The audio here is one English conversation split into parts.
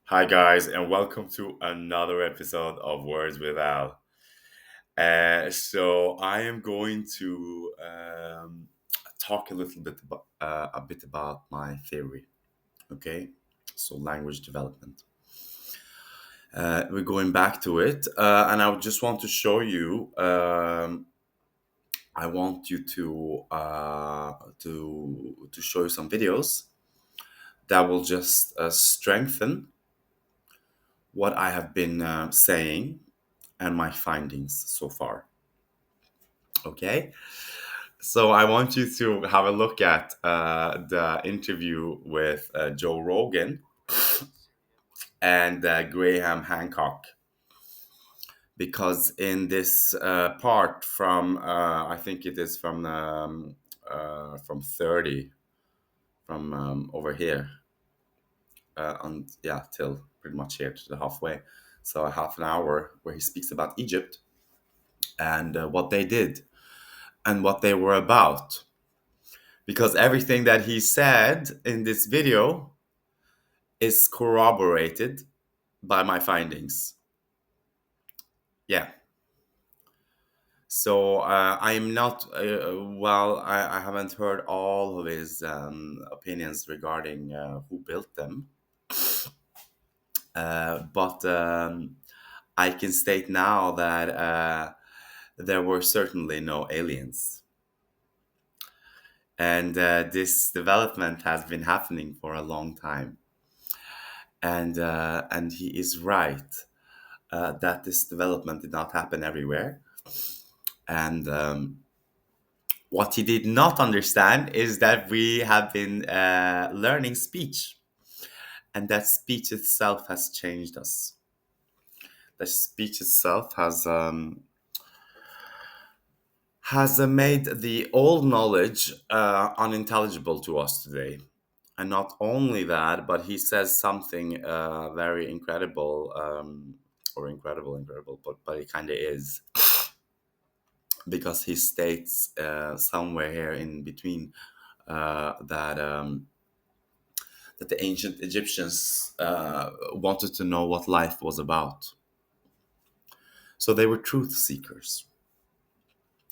Hi, guys, and welcome to another episode of Words with Al. So I am going to talk a bit about my theory. Okay, so language development. We're going back to it, and I would just want to show you. I want you to show you some videos that will just strengthen what I have been saying and my findings so far. Okay, so I want you to have a look at the interview with Joe Rogan and Graham Hancock, because in this part from I think it is from 30 from over here on yeah till pretty much here to the halfway, so a half an hour where he speaks about Egypt and what they did and what they were about, because everything that he said in this video is corroborated by my findings. Yeah. So I am not, I haven't heard all of his opinions regarding who built them. But I can state now that there were certainly no aliens. And this development has been happening for a long time. And he is right that this development did not happen everywhere. And what he did not understand is that we have been learning speech, and that speech itself has changed us. The speech itself has made the old knowledge unintelligible to us today. And not only that, but he says something very incredible, or incredible, but it kind of is, because he states somewhere here in between that the ancient Egyptians wanted to know what life was about. So they were truth seekers.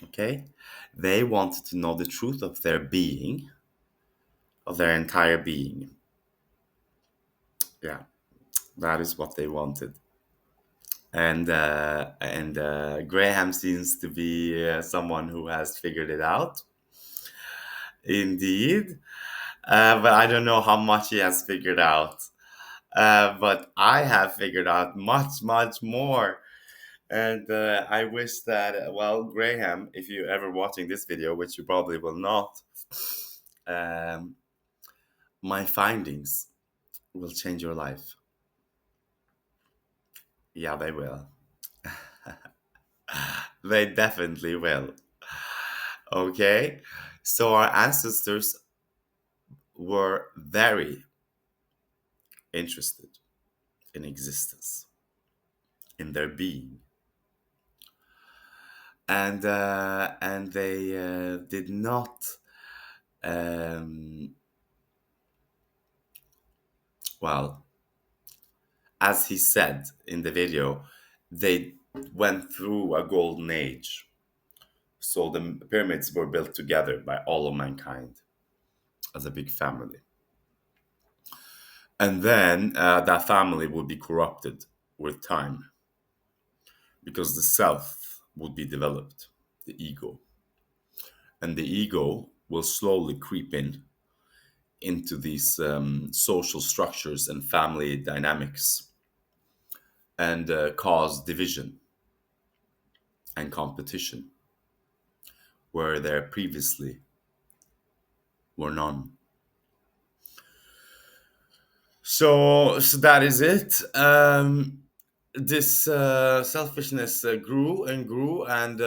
Okay, they wanted to know the truth of their being, of their entire being. Yeah, that is what they wanted. And Graham seems to be someone who has figured it out. Indeed, but I don't know how much he has figured out. But I have figured out much more. And I wish that, well, Graham, if you're ever watching this video, which you probably will not, um, my findings will change your life. Yeah, they will. They definitely will. Okay? So our ancestors were very interested in existence, in their being. And they did not, um, well, as he said in the video, they went through a golden age. So the pyramids were built together by all of mankind as a big family. And then that family would be corrupted with time, because the self would be developed, the ego. And the ego will slowly creep in into these social structures and family dynamics, and cause division and competition where there previously were none. So that is it. This selfishness grew and grew, and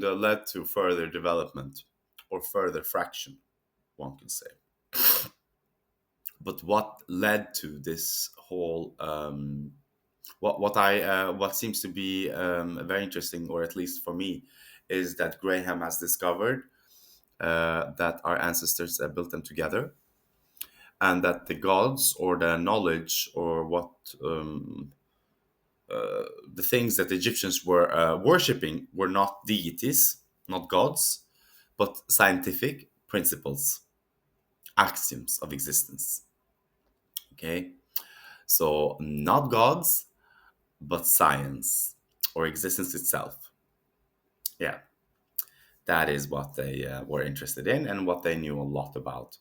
led to further development, or further fraction, one can say. But what led to this whole what seems to be very interesting, or at least for me, is that Graham has discovered that our ancestors built them together, and that the gods or the knowledge or what um, the things that the Egyptians were worshipping were not deities, not gods, but scientific principles, axioms of existence. Okay, so not gods, but science or existence itself. Yeah, that is what they were interested in and what they knew a lot about.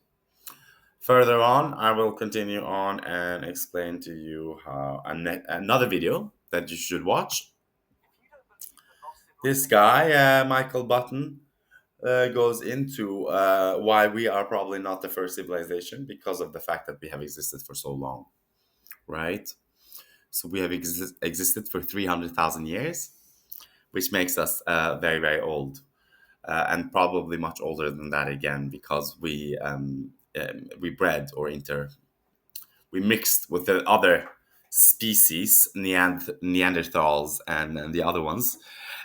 Further on, I will continue on and explain to you how another video that you should watch. This guy, Michael Button, goes into why we are probably not the first civilization because of the fact that we have existed for so long, right? So we have existed for 300,000 years, which makes us very, very old. And probably much older than that again because we bred or we mixed with the other species, Neanderthals and the other ones,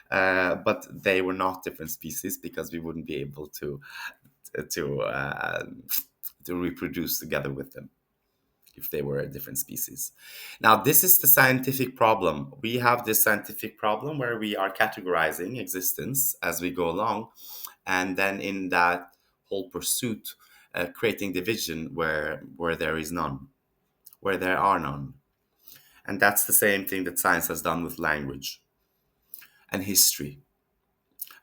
but they were not different species because we wouldn't be able to uh, to reproduce together with them if they were a different species. Now, this is the scientific problem. We have this scientific problem where we are categorizing existence as we go along, and then in that whole pursuit, creating division where there is none, where there are none. And that's the same thing that science has done with language and history.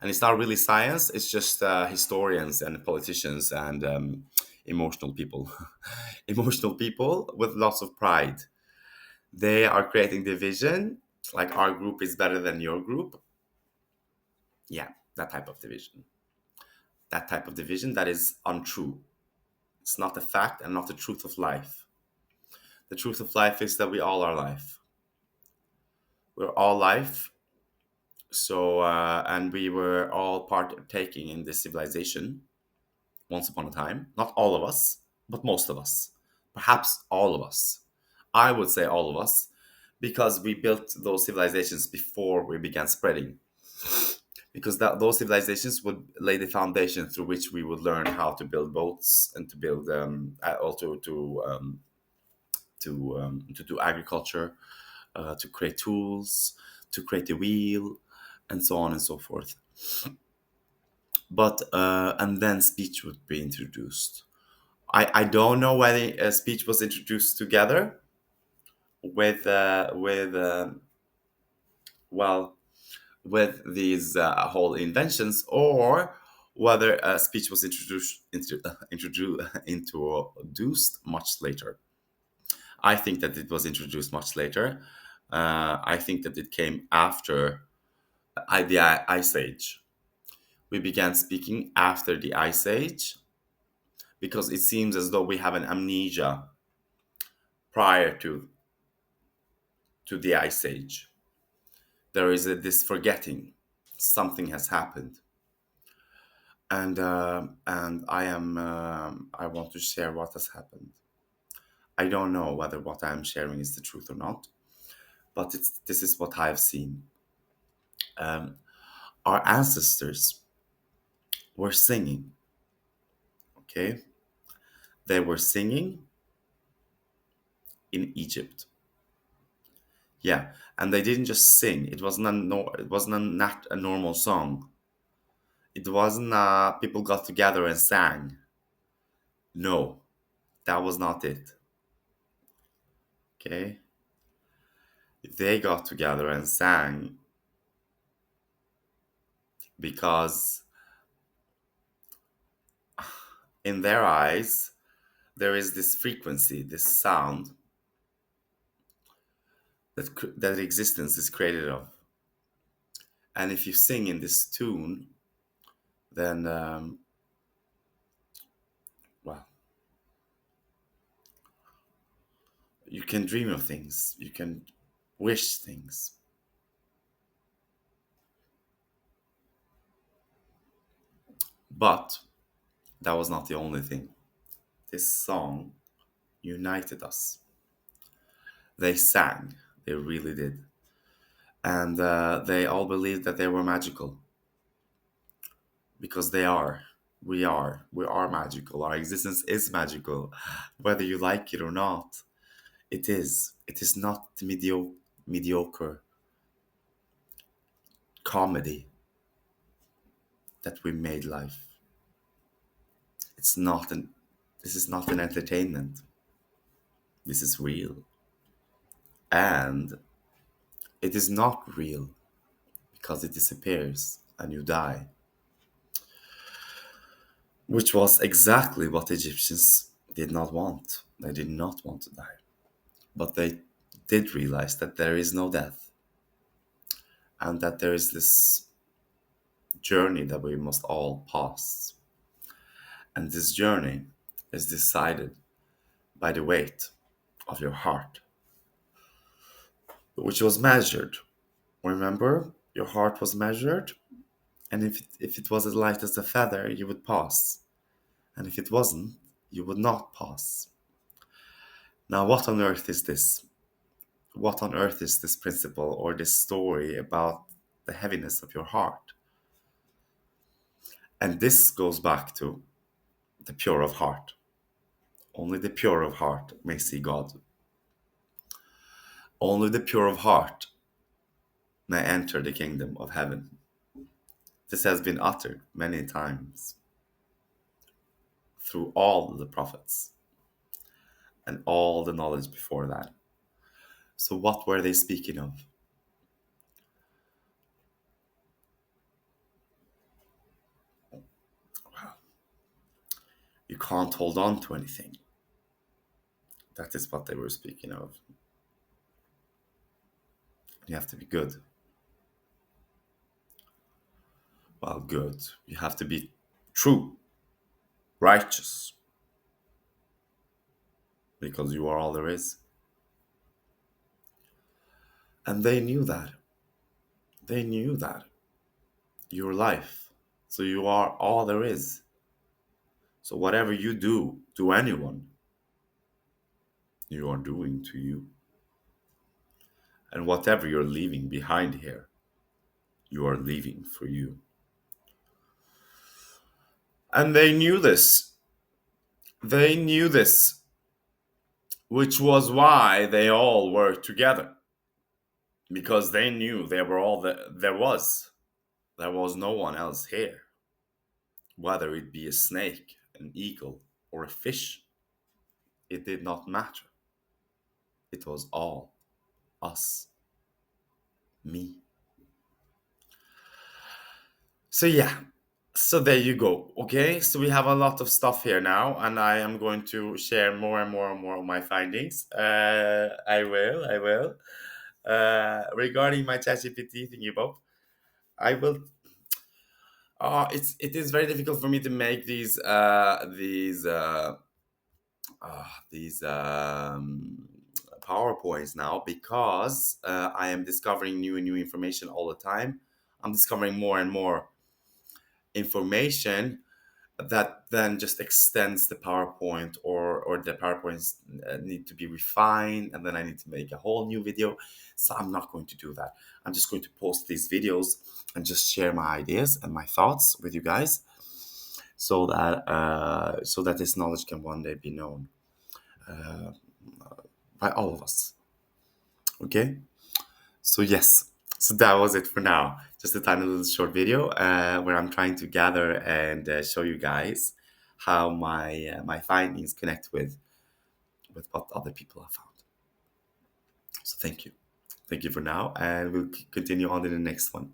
And it's not really science, it's just historians and politicians and emotional people. Emotional people with lots of pride. They are creating division, like our group is better than your group. Yeah, that type of division. That type of division that is untrue. It's not a fact and not the truth of life. The truth of life is that we all are life. We're all life. So, and we were all partaking in this civilization once upon a time. Not all of us, but most of us. Perhaps all of us. I would say all of us, because we built those civilizations before we began spreading. Because those civilizations would lay the foundation through which we would learn how to build boats and to build also to do agriculture, to create tools, to create the wheel, and so on and so forth. But and then speech would be introduced. I don't know whether speech was introduced together with well with these whole inventions, or whether speech was introduced much later. I think that it was introduced much later. I think that it came after the Ice Age. We began speaking after the Ice Age because it seems as though we have an amnesia prior to the Ice Age. There is this forgetting. Something has happened, and I want to share what has happened. I don't know whether what I am sharing is the truth or not, but this is what I have seen. Um, our ancestors were singing. Okay, they were singing in Egypt. Yeah, and they didn't just sing. It wasn't not a normal song. It wasn't people got together and sang. No, that was not it. Okay, they got together and sang because in their eyes there is this frequency, this sound that existence is created of. And if you sing in this tune, then well, you can dream of things, you can wish things. But that was not the only thing. This song united us. They sang, they really did. And they all believed that they were magical because they are. We are magical. Our existence is magical, whether you like it or not. It is. It is not the mediocre comedy that we made life. It's not an. This is not an entertainment. This is real, and it is not real because it disappears and you die, which was exactly what Egyptians did not want. They did not want to die, but they did realize that there is no death and that there is this journey that we must all pass. And this journey is decided by the weight of your heart, which was measured. Remember, your heart was measured, and if it was as light as a feather, you would pass. And if it wasn't, you would not pass. Now, what on earth is this? What on earth is this principle or this story about the heaviness of your heart? And this goes back to the pure of heart. Only the pure of heart may see God. Only the pure of heart may enter the kingdom of heaven. This has been uttered many times through all the prophets and all the knowledge before that. So, what were they speaking of? Well, you can't hold on to anything. That is what they were speaking of. You have to be good. Well, good. You have to be true, righteous, because you are all there is. And they knew that. They knew that. Your life. So you are all there is. So whatever you do to anyone, you are doing to you. And whatever you're leaving behind here, you are leaving for you. And they knew this. They knew this, which was why they all were together. Because they knew they were all there was. There was no one else here. Whether it be a snake, an eagle, or a fish, it did not matter. It was all us, me. So yeah, so there you go. Okay, so we have a lot of stuff here now, and I am going to share more and more and more of my findings. I will. Regarding my ChatGPT thingy, Bob, I will. It is very difficult for me to make these PowerPoints now because I am discovering new and new information all the time. I'm discovering more and more information that then just extends the PowerPoint, or the PowerPoints need to be refined, and then I need to make a whole new video. So I'm not going to do that. I'm just going to post these videos and just share my ideas and my thoughts with you guys, so that this knowledge can one day be known uh, by all of us. Okay. So yes, so that was it for now. Just a tiny little short video where I'm trying to gather and show you guys how my findings connect with what other people have found. So thank you for now, and we'll continue on in the next one.